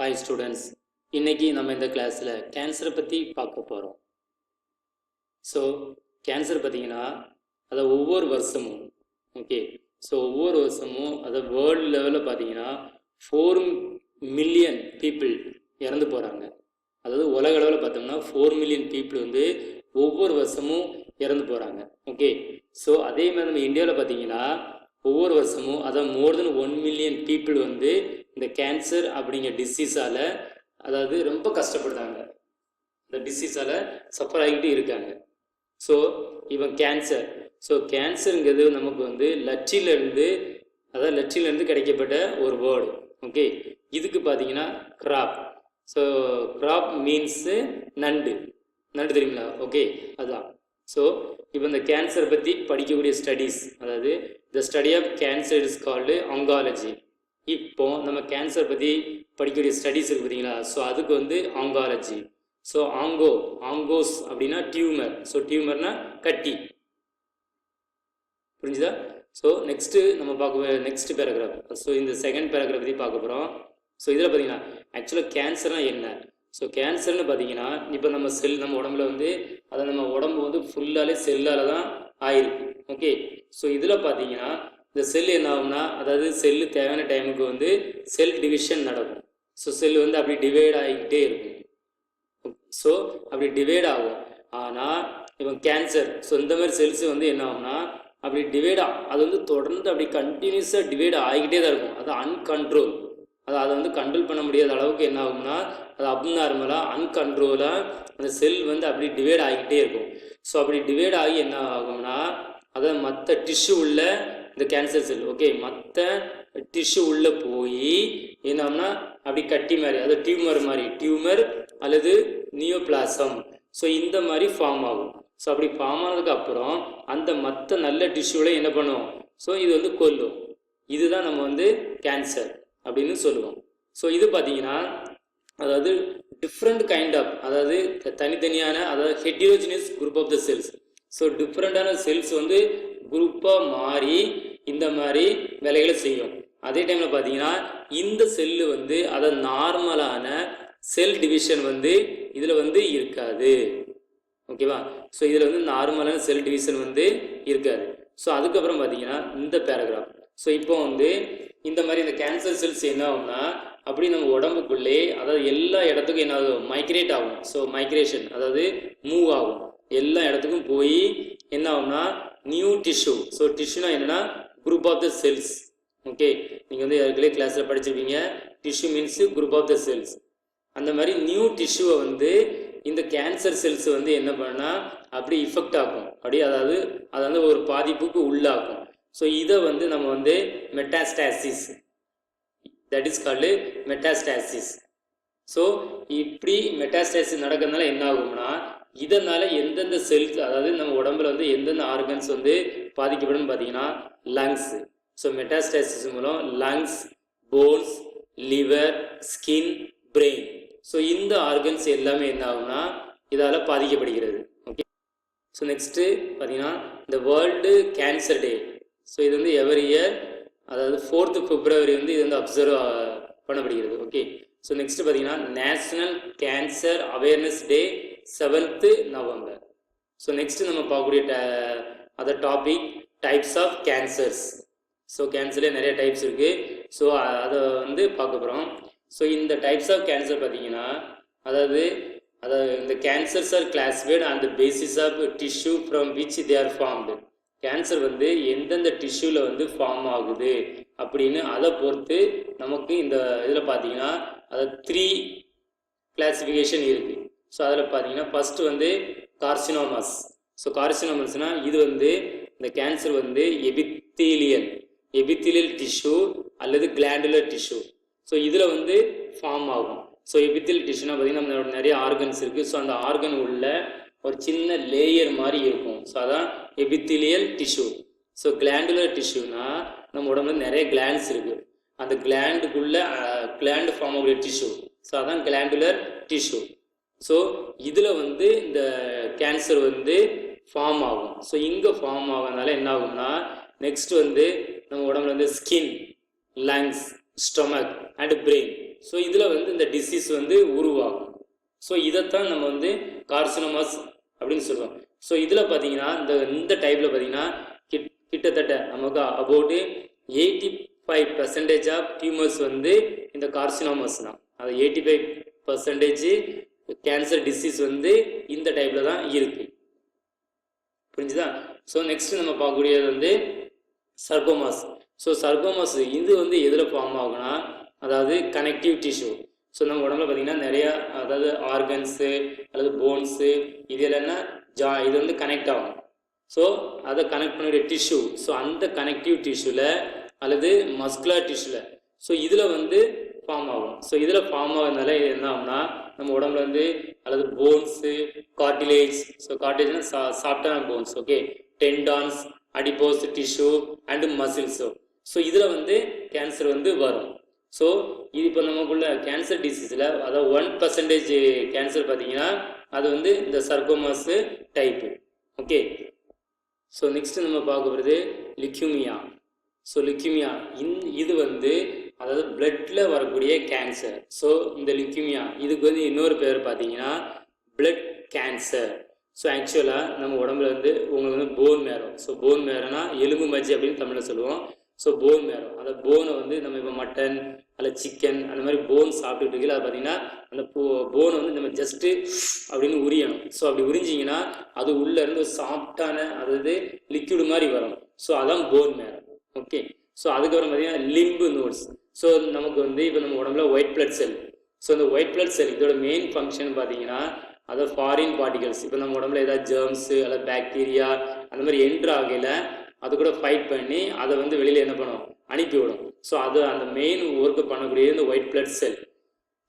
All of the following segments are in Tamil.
ஹாய் ஸ்டூடெண்ட்ஸ், இன்னைக்கு நம்ம இந்த கிளாஸில் கேன்சரை பற்றி பார்க்க போகிறோம். ஸோ கேன்சர் பார்த்தீங்கன்னா அதை ஒவ்வொரு வருஷமும் ஒவ்வொரு வருஷமும் அதை வேர்ல்டு லெவலில் பார்த்தீங்கன்னா 4 மில்லியன் பீப்புள் இறந்து போகிறாங்க. அதாவது உலக அளவில் பார்த்தோம்னா 4 மில்லியன் பீப்புள் வந்து ஒவ்வொரு வருஷமும் இறந்து போகிறாங்க. ஸோ அதே மாதிரி நம்ம இந்தியாவில் பார்த்தீங்கன்னா ஒவ்வொரு வருஷமும் அதை மோர் தென் 1 மில்லியன் பீப்புள் வந்து இந்த கேன்சர் அப்படிங்கிற டிசீஸால் அதாவது ரொம்ப கஷ்டப்படுறாங்க, இந்த டிசீஸால் சஃபர் ஆகிட்டு இருக்காங்க. ஸோ இவன் கேன்சர், ஸோ கேன்சருங்கிறது நமக்கு வந்து லட்சியிலேருந்து கிடைக்கப்பட்ட ஒரு வேர்டு. இதுக்கு பார்த்தீங்கன்னா கிராப். ஸோ கிராப் மீன்ஸு நண்டு தெரியுங்களா? அதுதான். ஸோ இப்போ இந்த கேன்சர் பற்றி படிக்கக்கூடிய ஸ்டடீஸ், அதாவது the study of cancer is called oncology. இப்போ நம்ம கேன்சர் பற்றி படிக்கக்கூடிய ஸ்டடீஸ் இருக்குது பார்த்தீங்களா? ஸோ அதுக்கு வந்து ஆங்காலஜி. ஸோ ஆங்கோஸ் அப்படின்னா டியூமர். ஸோ டியூமர்னா கட்டி, புரிஞ்சுதா? ஸோ நெக்ஸ்ட்டு நம்ம நெக்ஸ்ட் பேராகிராஃப். ஸோ இந்த செகண்ட் பேராகிராஃப் பற்றி பார்க்க போகிறோம். ஸோ இதில் பார்த்தீங்கன்னா ஆக்சுவலாக கேன்சர்னால் என்ன? ஸோ கேன்சர்னு பார்த்தீங்கன்னா இப்போ நம்ம உடம்புல வந்து அதை நம்ம உடம்பு வந்து ஃபுல்லாலே செல்லால் தான் ஆயிருக்கு. ஸோ இதில் பார்த்தீங்கன்னா இந்த செல் என்ன ஆகும்னா, அதாவது செல்லு தேவையான டைமுக்கு வந்து செல் டிவிஷன் நடக்கும். ஸோ செல் வந்து அப்படி டிவைட் ஆகிக்கிட்டே இருக்கும். ஸோ அப்படி டிவைட் ஆகும். ஆனால் இப்போ கேன்சர், ஸோ இந்த மாதிரி செல்ஸ் வந்து என்ன ஆகும்னா அப்படி அது வந்து தொடர்ந்து அப்படி கண்டினியூஸாக டிவைட் ஆகிக்கிட்டே தான் இருக்கும். அது அன்கண்ட்ரோல், அதை வந்து கண்ட்ரோல் பண்ண முடியாத அளவுக்கு என்ன ஆகும்னா அது அப்நார்மலாக அன்கண்ட்ரோலாக அந்த செல் வந்து அப்படி டிவைட் ஆகிக்கிட்டே இருக்கும். ஸோ அப்படி டிவைட் ஆகி என்ன ஆகும்னா அதை மற்ற டிஷ்யூ உள்ள இந்த கேன்சர் செல் மற்ற டிஷ்யூ உள்ளே போய் என்ன ஆகும்னா அப்படி கட்டி மாதிரி, அது டியூமர் அல்லது நியோபிளாசம், ஸோ இந்த மாதிரி ஃபார்ம் ஆகும். ஸோ அப்படி ஃபார்ம் ஆனதுக்கு அப்புறம் அந்த மற்ற நல்ல டிஷ்யூவில் என்ன பண்ணும்? ஸோ இது வந்து கொல்லும். இதுதான் நம்ம வந்து கேன்சர் அப்படின்னு சொல்லுவோம். ஸோ இது பார்த்தீங்கன்னா அதாவது டிஃப்ரெண்ட் கைண்ட் ஆஃப், அதாவது தனித்தனியான, அதாவது heterogeneous group of the cells. So டிஃப்ரெண்டான செல்ஸ் வந்து குரூப்பாக மாறி இந்த மாதிரி வேலைகளை செய்யும். அதே டைமில் பார்த்தீங்கன்னா இந்த செல்லு வந்து அதை நார்மலான செல் டிவிஷன் வந்து இதில் வந்து இருக்காது. ஓகேவா? ஸோ இதில் வந்து நார்மலான செல் டிவிஷன் வந்து இருக்காது. ஸோ அதுக்கப்புறம் பார்த்தீங்கன்னா இந்த பேராகிராஃப். ஸோ இப்போ வந்து இந்த மாதிரி இந்த கேன்சர் செல்ஸ் என்ன ஆகும்னா அப்படி நம்ம உடம்புக்குள்ளே, அதாவது எல்லா இடத்துக்கும் என்ன ஆகும்? மைக்ரேட் ஆகும். ஸோ மைக்ரேஷன், அதாவது மூவ் ஆகும், எல்லா இடத்துக்கும் போய் என்ன ஆகும்னா நியூ டிஷ்யூ. ஸோ டிஷ்யூனா என்னன்னா குரூப் ஆஃப் த செல்ஸ். நீங்கள் வந்து ஏற்கனவே கிளாஸில் படிச்சிருப்பீங்க, tissue means group of the cells. அந்த மாதிரி நியூ டிஷ்யூவை வந்து இந்த கேன்சர் செல்ஸ் வந்து என்ன பண்ணா அப்படி இஃபெக்ட் ஆகும், அதாவது அதை வந்து ஒரு பாதிப்புக்கு உள்ளாக்கும். ஸோ இதை வந்து நம்ம வந்து metastasis, that is called metastasis. So இப்படி மெட்டாஸ்டாசிஸ் நடக்கிறதுனால என்ன ஆகும்னா இதனால் எந்தெந்த செல்ஸ், அதாவது நம்ம உடம்புல வந்து எந்தெந்த ஆர்கன்ஸ் வந்து பாதிக்கப்படும் பார்த்தீங்கன்னா லங்ஸ். ஸோ மெட்டாஸ்டாசிஸ் மூலம் lungs, bones, liver, skin, brain, so இந்த ஆர்கன்ஸ் எல்லாமே என்ன ஆகும்னா இதால் பாதிக்கப்படுகிறது. ஸோ நெக்ஸ்ட்டு பார்த்தீங்கன்னா இந்த வேர்ல்டு கேன்சர் டே. ஸோ இது வந்து எவரி இயர், அதாவது 4th February வந்து இது வந்து அப்சர்வ் பண்ணப்படுகிறது. ஸோ நெக்ஸ்ட்டு பார்த்தீங்கன்னா national cancer awareness day 7th November. So next நம்ம பார்க்கக்கூடிய other topic types of cancers. So கேன்சர்லேயே நிறைய டைப்ஸ் இருக்குது. ஸோ அதை வந்து பார்க்க போகிறோம். ஸோ இந்த டைப்ஸ் ஆஃப் கேன்சர் பார்த்தீங்கன்னா அதாவது இந்த cancers are classified on the basis of tissue from which they are formed. Cancer வந்து எந்தெந்த டிஷ்யூவில் வந்து ஃபார்ம் ஆகுது அப்படின்னு அதை பொறுத்து நமக்கு இந்த இதில் பார்த்தீங்கன்னா அது 3 கிளாசிஃபிகேஷன் இருக்குது. ஸோ அதில் பார்த்தீங்கன்னா ஃபஸ்ட்டு வந்து கார்சினோமஸ். ஸோ கார்சினோமஸ்னால் இது வந்து இந்த கேன்சர் வந்து எபித்தீலியல் டிஷ்யூ அல்லது கிளாண்டுலர் டிஷ்யூ. ஸோ இதில் வந்து ஃபார்ம் ஆகும். ஸோ எபித்தீலியல் டிஷ்யூனா பார்த்தீங்கன்னா நம்மளோட நிறைய ஆர்கன்ஸ் இருக்குது. ஸோ அந்த ஆர்கன் உள்ள ஒரு சின்ன லேயர் மாதிரி இருக்கும். ஸோ அதான் எபித்தீலியல் டிஷ்யூ. ஸோ கிளாண்டுலர் டிஷ்யூனா நம்ம உடம்புல நிறைய கிளாண்ட்ஸ் இருக்குது, அந்த கிளாண்டு ஃபார்ம் ஆகக்கூடிய டிஷ்யூ. ஸோ அதான் கிளாண்டுலர் டிஷ்யூ. ஸோ இதில் வந்து இந்த கேன்சர் வந்து ஃபார்ம் ஆகும். ஸோ இங்கே ஃபார்ம் ஆகிறதுனால என்ன ஆகும்னா நெக்ஸ்ட் வந்து நம்ம உடம்புல வந்து skin, lungs, stomach and brain, so இதில் வந்து இந்த டிசீஸ் வந்து உருவாகும். ஸோ இதைத்தான் நம்ம வந்து கார்சினோமாஸ் அப்படின்னு சொல்லுவோம். ஸோ இதில் பார்த்தீங்கன்னா இந்த டைப்பில் பார்த்தீங்கன்னா கிட்டத்தட்ட நமக்கு அபவுட் 85% ஆஃப் டியூமர்ஸ் வந்து இந்த கார்சினோமாஸ் தான். அது 85% கேன்சர் டிசீஸ் வந்து இந்த டைப்பில் தான் இருக்குது. புரிஞ்சுதா? ஸோ நெக்ஸ்ட் நம்ம பார்க்கக்கூடியது வந்து சர்கோமாஸ். ஸோ சர்கோமாஸ் இது வந்து எதில் ஃபார்ம் ஆகுனா, அதாவது கனெக்டிவ் டிஷ்யூ. ஸோ நம்ம உடம்புல பார்த்தீங்கன்னா நிறையா, அதாவது ஆர்கன்ஸு அல்லது போன்ஸு இது இல்லைன்னா இது வந்து கனெக்ட் ஆகும். ஸோ அதை கனெக்ட் பண்ணக்கூடிய டிஷ்யூ, ஸோ அந்த கனெக்டிவ் டிஷ்யூவில் அல்லது மஸ்குலர் டிஷ்யூவில், ஸோ இதில் வந்து ஃபார்ம் ஆகும். ஸோ இதில் ஃபார்ம் ஆகிறதுனால என்ன ஆகும்னா நம்ம உடம்புல வந்து அல்லது போன்ஸு, கார்டிலேஜ், ஸோ கார்டிலேஜ்னா சாஃப்டான bones, okay, tendons, adipose tissue and மசில்ஸோ, ஸோ இதில் வந்து கேன்சர் வந்து வரும். ஸோ இது இப்போ நமக்குள்ள கேன்சர் டிசீஸில் அதாவது 1% கேன்சர் பார்த்தீங்கன்னா அது வந்து இந்த சர்கோமாஸு டைப்பு. ஓகே, ஸோ நெக்ஸ்ட்டு நம்ம பார்க்க போகிறது லிக்யூமியா. ஸோ லிக்யூமியா இது வந்து அதாவது பிளட்டில் வரக்கூடிய கேன்சர். ஸோ இந்த லிக்யூமியா இதுக்கு வந்து இன்னொரு பேர் பார்த்தீங்கன்னா பிளட் கேன்சர். ஸோ ஆக்சுவலாக நம்ம உடம்புல வந்து உங்களுக்கு வந்து போன் மேரோ, ஸோ போன் மேரோனா எலும்பு மஜ்ஜி அப்படின்னு தமிழில் சொல்லுவோம். ஸோ போன் மேரோ, அந்த போனை வந்து நம்ம இப்போ மட்டன் அல்ல சிக்கன் அந்த மாதிரி போன் சாப்பிட்டுட்டு இருக்கல, அது பார்த்தீங்கன்னா அந்த போனை வந்து நம்ம ஜஸ்ட்டு அப்படின்னு உரியணும். ஸோ அப்படி உறிஞ்சிங்கன்னா அது உள்ளேருந்து ஒரு சாஃப்டான அதாவது லிக்விடு மாதிரி வரும். ஸோ அதான் போன் மேரோ. ஓகே, ஸோ அதுக்கப்புறம் பார்த்தீங்கன்னா லிம்பு நோட்ஸ். ஸோ நமக்கு வந்து இப்போ நம்ம உடம்புல ஒயிட் பிளட் செல். ஸோ இந்த ஒயிட் பிளட் செல் இதோட மெயின் ஃபங்க்ஷன் பார்த்தீங்கன்னா அதாவது ஃபாரின் பார்ட்டிகல்ஸ், இப்போ நம்ம உடம்புல ஏதாவது ஜெர்ம்ஸு அல்லது பாக்டீரியா அந்த மாதிரி என்ட்ரு ஆகையில் அது கூட ஃபைட் பண்ணி அதை வந்து வெளியில் என்ன பண்ணும், அனுப்பிவிடும். ஸோ அது அந்த மெயின் ஒர்க்கு பண்ணக்கூடியது இந்த ஒயிட் பிளட் செல்.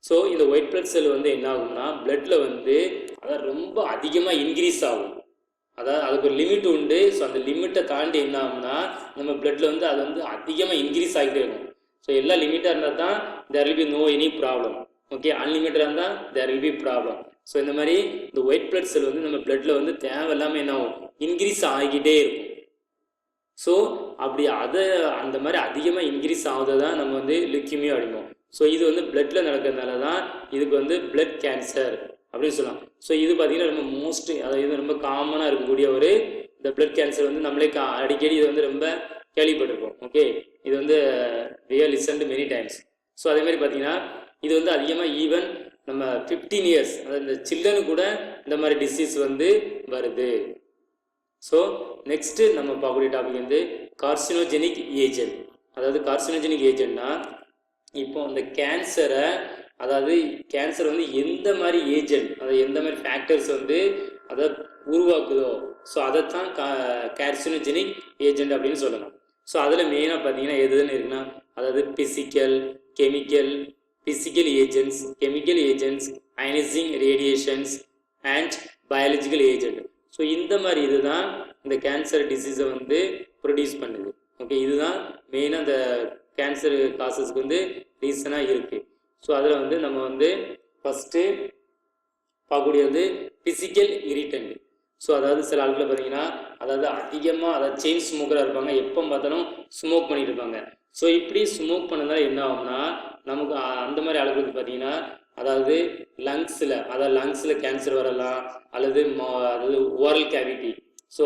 ஸோ இந்த ஒயிட் பிளட் செல் வந்து என்ன ஆகும்னா பிளட்டில் வந்து அதாவது ரொம்ப அதிகமாக இன்க்ரீஸ் ஆகும். அதாவது அதுக்கு ஒரு லிமிட் உண்டு. ஸோ அந்த லிமிட்டை தாண்டி என்ன ஆகும்னா நம்ம பிளட்டில் வந்து அது வந்து அதிகமாக இன்க்ரீஸ் ஆகிட்டே இருக்கும். ஸோ எல்லா லிமிட்டாக இருந்தால் தான் there will be no any problem. Okay, அன்லிமிட்டடாக இருந்தால் there will be problem. So இந்த மாதிரி இந்த ஒயிட் பிளட் செல் வந்து நம்ம பிளட்டில் வந்து தேவையில்லாமல் என்ன ஆகும், இன்க்ரீஸ் ஆகிக்கிட்டே இருக்கும். ஸோ அப்படி அந்த மாதிரி அதிகமாக இன்க்ரீஸ் ஆகுது தான் நம்ம வந்து லிக்யூமியா அப்படிம்போம். ஸோ இது வந்து பிளட்டில் நடக்கிறதுனால தான் இதுக்கு வந்து பிளட் கேன்சர் அப்படின்னு சொல்லலாம். ஸோ இது பார்த்தீங்கன்னா ரொம்ப அதாவது ரொம்ப காமனாக இருக்கக்கூடிய ஒரு இந்த பிளட் கேன்சர் வந்து நம்மளே அடிக்கடி இது வந்து ரொம்ப கேள்விப்பட்டிருக்கோம். ஓகே, இது வந்து real listened many times. So அதேமாதிரி பார்த்தீங்கன்னா இது வந்து அதிகமாக ஈவன் நம்ம 15 இயர்ஸ் அதாவது இந்த சில்ட்ரனு கூட இந்த மாதிரி டிசீஸ் வந்து வருது. ஸோ நெக்ஸ்ட்டு நம்ம பார்க்கக்கூடிய டாபிக் வந்து கார்சினோஜெனிக் ஏஜென்ட். அதாவது கார்சினோஜெனிக் ஏஜென்ட்னா இப்போ அந்த கேன்சரை, அதாவது கேன்சர் வந்து எந்த மாதிரி ஏஜென்ட், அதாவது எந்த மாதிரி ஃபேக்டர்ஸ் வந்து அதை உருவாக்குதோ, ஸோ அதைத்தான் கார்சினோஜெனிக் ஏஜென்ட் அப்படின்னு சொல்லலாம். ஸோ அதில் மெயினாக பார்த்தீங்கன்னா எதுன்னு இருக்குன்னா அதாவது physical agents, chemical agents, ionising radiations and biological agent. So இந்த மாதிரி இதுதான் இந்த கேன்சர் டிசீஸை வந்து ப்ரொடியூஸ் பண்ணுது. ஓகே, இதுதான் மெயினாக அந்த கேன்சர் காசஸ்க்கு வந்து ரீசனாக இருக்குது. ஸோ அதில் வந்து நம்ம வந்து ஃபஸ்ட்டு பார்க்கக்கூடிய வந்து ஃபிசிக்கல் இரிட்டன்ட். ஸோ அதாவது சில ஆட்களை பார்த்தீங்கன்னா அதாவது அதிகமாக அதாவது செயின் ஸ்மோக்கராக இருப்பாங்க, எப்போ பார்த்தாலும் ஸ்மோக் பண்ணிட்டு இருப்பாங்க. ஸோ இப்படி ஸ்மோக் பண்ணதால என்ன ஆகும்னா நமக்கு அந்த மாதிரி ஆளுகளுக்கு பார்த்தீங்கன்னா அதாவது லங்ஸில் கேன்சர் வரலாம், அதாவது ஓரல் கேவிட்டி, ஸோ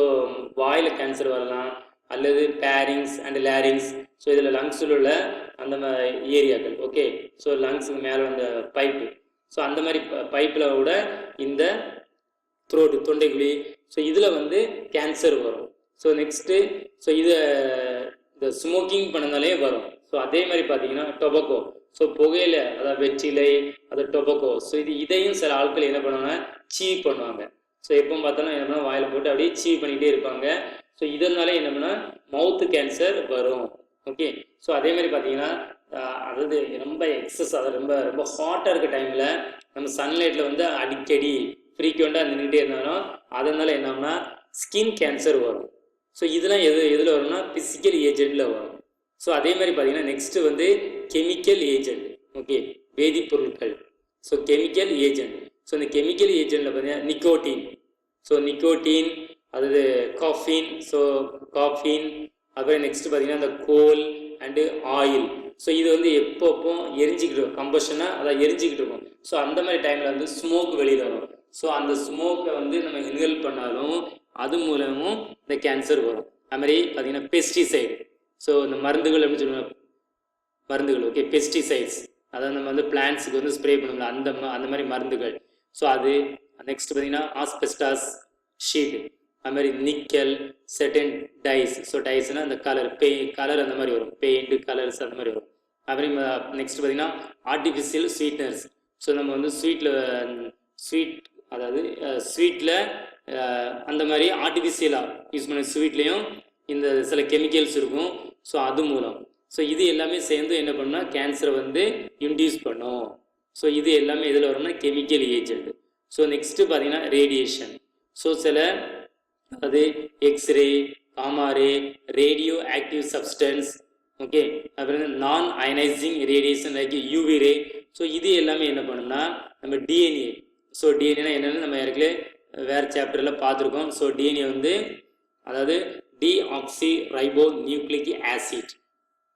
வாயில் கேன்சர் வரலாம், அல்லது பேரிங்ஸ் அண்ட் லேரிங்ஸ். ஸோ இதில் லங்ஸில் உள்ள அந்த ஏரியாக்கள். ஓகே, ஸோ லங்ஸுக்கு மேலே அந்த பைப்பு, ஸோ அந்த மாதிரி பைப்பில் விட இந்த த்ரோட்டு தொண்டைக்குழி, ஸோ இதில் வந்து கேன்சர் வரும். ஸோ நெக்ஸ்ட்டு ஸோ இந்த ஸ்மோக்கிங் பண்ணனாலே வரும். ஸோ அதே மாதிரி பார்த்தீங்கன்னா டொபக்கோ, ஸோ புகையில அதாவது வெற்றிலை, அது டொபக்கோ, ஸோ இதையும் சில ஆட்கள் என்ன பண்ணுவாங்க, சீவ் பண்ணுவாங்க. ஸோ எப்போ பார்த்தாலும் என்ன பண்ணால் வாயில் போட்டு அப்படியே சீவ் பண்ணிகிட்டே இருப்பாங்க. ஸோ இதனால என்ன பண்ணால் மவுத்து கேன்சர் வரும். ஓகே, ஸோ அதே மாதிரி பார்த்தீங்கன்னா அதாவது ரொம்ப எக்ஸஸ், அதாவது ரொம்ப ரொம்ப ஹாட்டாக இருக்க டைமில் நம்ம சன்லைட்டில் வந்து அடிக்கடி ஃப்ரீக்வெண்ட்டாக நின்றுட்டே இருந்தாலும் அதனால என்னன்னா ஸ்கின் கேன்சர் வரும். ஸோ இதெல்லாம் எதில் வரும்னா ஃபிசிக்கல் ஏஜென்ட்டில் வரும். ஸோ அதே மாதிரி பார்த்தீங்கன்னா நெக்ஸ்ட்டு வந்து கெமிக்கல் ஏஜென்ட். ஓகே, வேதிப்பொருட்கள். So chemical agent. ஸோ இந்த கெமிக்கல் ஏஜென்ட்டில் பார்த்தீங்கன்னா நிக்கோட்டின். ஸோ நிக்கோட்டின், அதாவது காஃபின். ஸோ காஃபின், அப்புறம் நெக்ஸ்ட்டு பார்த்தீங்கன்னா இந்த கோல் அண்டு ஆயில். ஸோ இது வந்து எப்பப்போ எரிஞ்சிக்கிட்டு இருக்கும், கம்பஷனாக அதான் எரிஞ்சிக்கிட்டு இருக்கும். ஸோ அந்த மாதிரி டைமில் வந்து ஸ்மோக் வெளியில் வரும். ஸோ அந்த ஸ்மோக்கை வந்து நம்ம இன்ஹேல் பண்ணாலும் அது மூலமும் இந்த கேன்சர் வரும். அது மாதிரி பார்த்தீங்கன்னா பெஸ்டிசைடு, ஸோ இந்த மருந்துகள் அப்படின்னு சொல்லுவாங்க, மருந்துகள் ஓகே, பெஸ்டிசைட்ஸ் அதாவது நம்ம வந்து பிளான்ட்ஸுக்கு வந்து ஸ்ப்ரே பண்ணுவோம்ல அந்த மாதிரி மருந்துகள். ஸோ அது நெக்ஸ்ட் பார்த்தீங்கன்னா ஆஸ்பெஸ்டாஸ் ஷீட், அது மாதிரி நிக்கல், செட்டன் டைஸ். ஸோ டைஸ்னா அந்த கலர் அந்த மாதிரி வரும், பெயிண்ட் கலர்ஸ் அந்த மாதிரி வரும். அப்புறம் நெக்ஸ்ட் பார்த்தீங்கன்னா ஆர்டிஃபிஷியல் ஸ்வீட்னர்ஸ். ஸோ நம்ம வந்து அதாவது ஸ்வீட்டில் அந்த மாதிரி ஆர்டிஃபிஷியலாக யூஸ் பண்ண ஸ்வீட்லேயும் இந்த சில கெமிக்கல்ஸ் இருக்கும். ஸோ அது மூலம் ஸோ இது எல்லாமே சேர்ந்து என்ன பண்ணால் கேன்சரை வந்து இன்டியூஸ் பண்ணும். ஸோ இது எல்லாமே எதில் வரும்னா கெமிக்கல் ஏஜென்ட். ஸோ நெக்ஸ்ட்டு பார்த்தீங்கன்னா ரேடியேஷன். ஸோ சில அதாவது X-ray, gamma ray, radio active substance, okay, அப்புறம் non ionising radiation like UV ray. So இது எல்லாமே என்ன பண்ணும்னா நம்ம டிஎன்ஏ. ஸோ டிஎன்ஏனா என்னென்னு நம்ம ஏற்கனவே வேறு சாப்டரில் பார்த்துருக்கோம். ஸோ டிஎன்ஏ வந்து அதாவது deoxy ribo nucleic acid.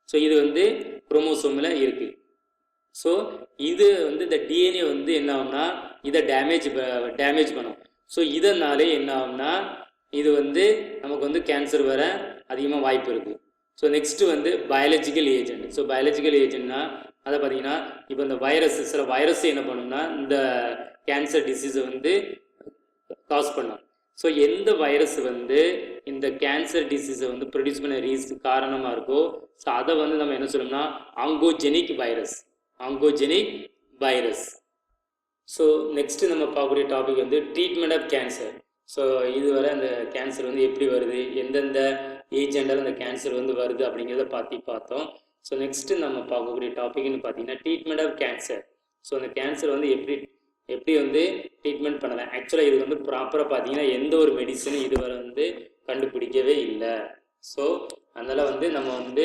So இது வந்து குரோமோசோமில் இருக்குது. ஸோ இது வந்து இந்த டிஎன்ஏ வந்து என்ன ஆகும்னா இதை டேமேஜ் பண்ணும். ஸோ இதனாலே என்ன ஆகும்னா இது வந்து நமக்கு வந்து கேன்சர் வர அதிகமாக வாய்ப்பு இருக்குது. ஸோ நெக்ஸ்ட்டு வந்து பயாலஜிக்கல் ஏஜென்ட். ஸோ பயாலஜிக்கல் ஏஜென்ட்னா அதை பார்த்தீங்கன்னா இப்போ இந்த சில வைரஸ் என்ன பண்ணும்னா இந்த கேன்சர் டிசீஸை வந்து காஸ் பண்ணும். ஸோ எந்த வைரஸ் வந்து இந்த கேன்சர் டிசீஸை வந்து ப்ரொடியூஸ் பண்ண காரணமாக இருக்கோ ஸோ அதை வந்து நம்ம என்ன சொல்லணும்னா ஆங்கோஜெனிக் வைரஸ். ஸோ நெக்ஸ்ட்டு நம்ம பார்க்கக்கூடிய டாபிக் வந்து ட்ரீட்மெண்ட் ஆஃப் கேன்சர். ஸோ இதுவரை அந்த கேன்சர் வந்து எப்படி வருது, எந்தெந்த ஏஜெண்டால் அந்த கேன்சர் வந்து வருது அப்படிங்கிறத பார்த்தோம். ஸோ நெக்ஸ்ட்டு நம்ம பார்க்கக்கூடிய டாபிக்னு பார்த்தீங்கன்னா ட்ரீட்மெண்ட் ஆஃப் கேன்சர். ஸோ அந்த கேன்சர் வந்து எப்படி வந்து ட்ரீட்மெண்ட் பண்ணலாம். ஆக்சுவலாக இது வந்து ப்ராப்பராக பார்த்தீங்கன்னா எந்த ஒரு மெடிசனும் இதுவரை வந்து கண்டுபிடிக்கவே இல்லை. ஸோ அதனால் வந்து நம்ம வந்து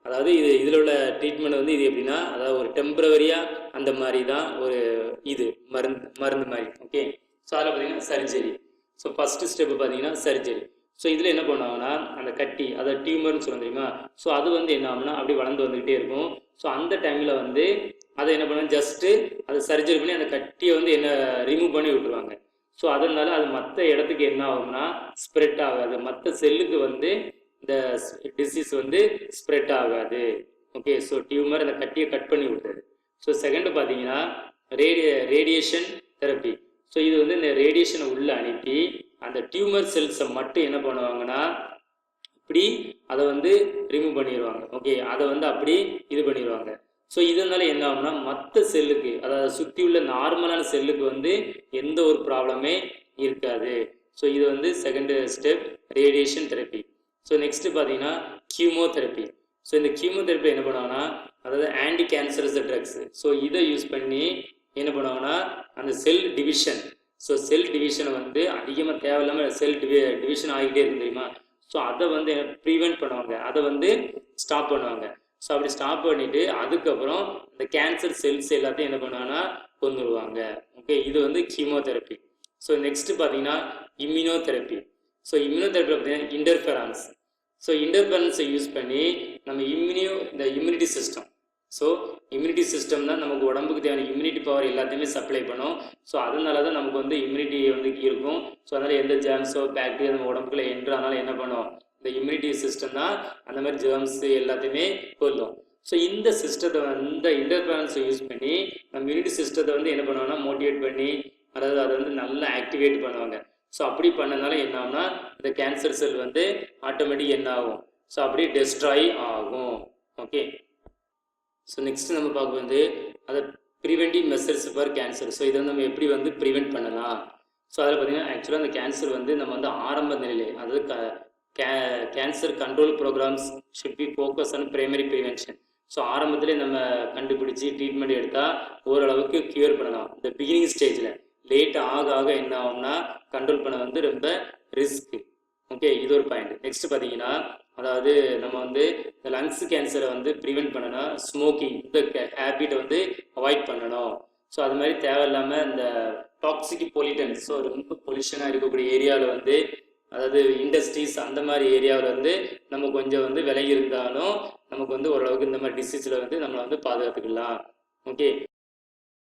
அதாவது இதில் உள்ள ட்ரீட்மெண்ட் வந்து இது எப்படின்னா அதாவது ஒரு டெம்பரவரியாக அந்த மாதிரி தான் ஒரு மருந்து மாதிரி, ஓகே. ஸோ அதில் பார்த்தீங்கன்னா சர்ஜரி. ஸோ ஃபஸ்ட்டு ஸ்டெப்பு பார்த்தீங்கன்னா சர்ஜரி. ஸோ இதில் என்ன பண்ணுவாங்கன்னா அந்த கட்டி அதாவது டியூமர்னு சொல்ல தெரியுமா. ஸோ அது வந்து என்ன ஆகும்னா அப்படி வளர்ந்து வந்துக்கிட்டே இருக்கும். ஸோ அந்த டைமில் வந்து அதை என்ன பண்ணுவாங்க, ஜஸ்ட்டு அதை சர்ஜரி பண்ணி அந்த கட்டியை வந்து ரிமூவ் பண்ணி விட்டுருவாங்க. ஸோ அதனால அது மற்ற இடத்துக்கு என்ன ஆகும்னா ஸ்ப்ரெட் ஆகாது, மற்ற செல்லுக்கு வந்து இந்த டிசீஸ் வந்து ஸ்ப்ரெட் ஆகாது, ஓகே. ஸோ டியூமர் அந்த கட்டியை கட் பண்ணி விட்டுறது. ஸோ செகண்டு பார்த்தீங்கன்னா ரேடியேஷன் தெரப்பி. ஸோ இது வந்து இந்த ரேடியேஷனை உள்ளே அனுப்பி அந்த டியூமர் செல்ஸை மட்டும் என்ன பண்ணுவாங்கன்னா அப்படி அதை வந்து ரிமூவ் பண்ணிடுவாங்க, ஓகே. அதை வந்து அப்படி இது பண்ணிடுவாங்க. ஸோ இதனால என்ன ஆகும்னா மற்ற செல்லுக்கு அதாவது சுற்றி உள்ள நார்மலான செல்லுக்கு வந்து எந்த ஒரு ப்ராப்ளமே இருக்காது. ஸோ இது வந்து second step radiation therapy. So next பார்த்தீங்கன்னா கீமோதெரப்பி. ஸோ இந்த கீமோதெரப்பி என்ன பண்ணுவாங்கன்னா அதாவது ஆன்டி கேன்சரஸ் ட்ரக்ஸ். ஸோ இதை யூஸ் பண்ணி என்ன பண்ணுவாங்கன்னா அந்த செல் டிவிஷன். ஸோ செல் டிவிஷனை வந்து அதிகமாக தேவையில்லாமல் டிவிஷன் ஆகிட்டே இருக்கு தெரியுமா. ஸோ அதை வந்து ப்ரிவெண்ட் பண்ணுவாங்க, அதை வந்து ஸ்டாப் பண்ணுவாங்க. ஸோ அப்படி ஸ்டாப் பண்ணிவிட்டு அதுக்கப்புறம் இந்த கேன்சர் செல்ஸ் எல்லாத்தையும் என்ன பண்ணுவாங்கன்னா கொண்டுருவாங்க, ஓகே. இது வந்து கீமோதெரப்பி. ஸோ நெக்ஸ்ட்டு பார்த்தீங்கன்னா இம்யூனோதெரப்பி. ஸோ இம்யூனோதெரப்பியில் பார்த்தீங்கன்னா இன்டர்ஃபெரான்ஸ். ஸோ இன்டர்ஃபெரன்ஸை யூஸ் பண்ணி நம்ம இந்த immunity system. So immunity system தான் நமக்கு உடம்புக்கு தேவையான இம்யூனிட்டி பவர் எல்லாத்தையுமே சப்ளை பண்ணும். ஸோ அதனால தான் நமக்கு வந்து இம்யூனிட்டி வந்து இருக்கும். ஸோ அதனால் எந்த ஜெர்ம்ஸோ பாக்டீரியா நம்ம உடம்புக்குள்ளே என்ட்ரானாலும் என்ன பண்ணும் இந்த இம்யூனிட்டி சிஸ்டம் தான் அந்த மாதிரி ஜெர்ம்ஸ் எல்லாத்தையுமே கொல்லும். ஸோ இந்த சிஸ்டத்தை வந்து இன்டர்ஃபெரன்ஸை யூஸ் பண்ணி நம்ம இம்யூனிட்டி சிஸ்டத்தை வந்து என்ன பண்ணுவாங்கன்னா மோட்டிவேட் பண்ணி அதாவது அதை வந்து நல்லா ஆக்டிவேட் பண்ணுவாங்க. ஸோ அப்படி பண்ணனால என்ன ஆகும்னா இந்த கேன்சர் செல் வந்து ஆட்டோமேட்டிக் என்ன ஆகும், ஸோ அப்படியே டெஸ்ட்ராய் ஆகும், ஓகே. ஸோ நெக்ஸ்ட் நம்ம பார்க்க வந்து அதை preventive measures for cancer. So இதை வந்து நம்ம எப்படி வந்து ப்ரிவென்ட் பண்ணலாம். ஸோ அதில் பார்த்தீங்கன்னா ஆக்சுவலாக அந்த கேன்சர் வந்து நம்ம வந்து ஆரம்ப நிலையிலே அதாவது cancer control programmes should be focus on primary prevention. So ஆரம்பத்திலே நம்ம கண்டுபிடிச்சி ட்ரீட்மெண்ட் எடுத்தால் ஓரளவுக்கு க்யூர் பண்ணலாம். இந்த பிகினிங் ஸ்டேஜில் லேட் ஆக என்ன ஆகும்னா கண்ட்ரோல் பண்ண வந்து ரொம்ப ரிஸ்க்கு, ஓகே. இது ஒரு பாயிண்ட். நெக்ஸ்ட் பார்த்தீங்கன்னா அதாவது நம்ம வந்து இந்த லங்ஸ் கேன்சரை வந்து ப்ரிவென்ட் பண்ணணும், ஸ்மோக்கிங் இந்த ஹேபிட்டை வந்து அவாய்ட் பண்ணணும். ஸோ அது மாதிரி தேவையில்லாமல் இந்த டாக்ஸிக் பொல்யூட்டன்ஸ், ஸோ ரொம்ப பொல்யூஷனாக இருக்கக்கூடிய ஏரியாவில் வந்து அதாவது இண்டஸ்ட்ரீஸ் அந்த மாதிரி ஏரியாவில் வந்து நம்ம கொஞ்சம் வந்து விலகி இருந்தாலும் நமக்கு வந்து ஓரளவுக்கு இந்த மாதிரி டிசீஸில் வந்து நம்மளை வந்து பாதுகாத்துக்கலாம். ஓகே.